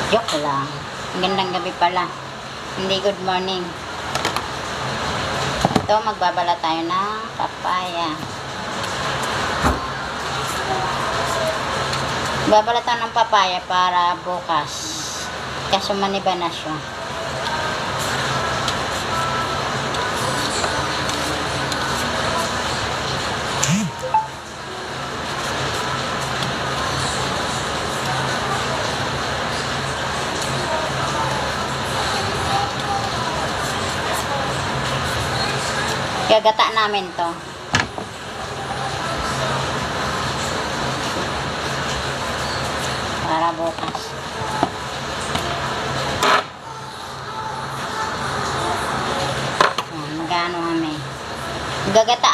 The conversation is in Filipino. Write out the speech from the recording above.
Joke lang. Magandang gabi pala. Hindi good morning. Ito, magbabala tayo ng papaya. Magbabala tayo ng papaya para bukas. Kaso maniba na siya. Gagata namin to. Para bukas. Magano kami. Gagataan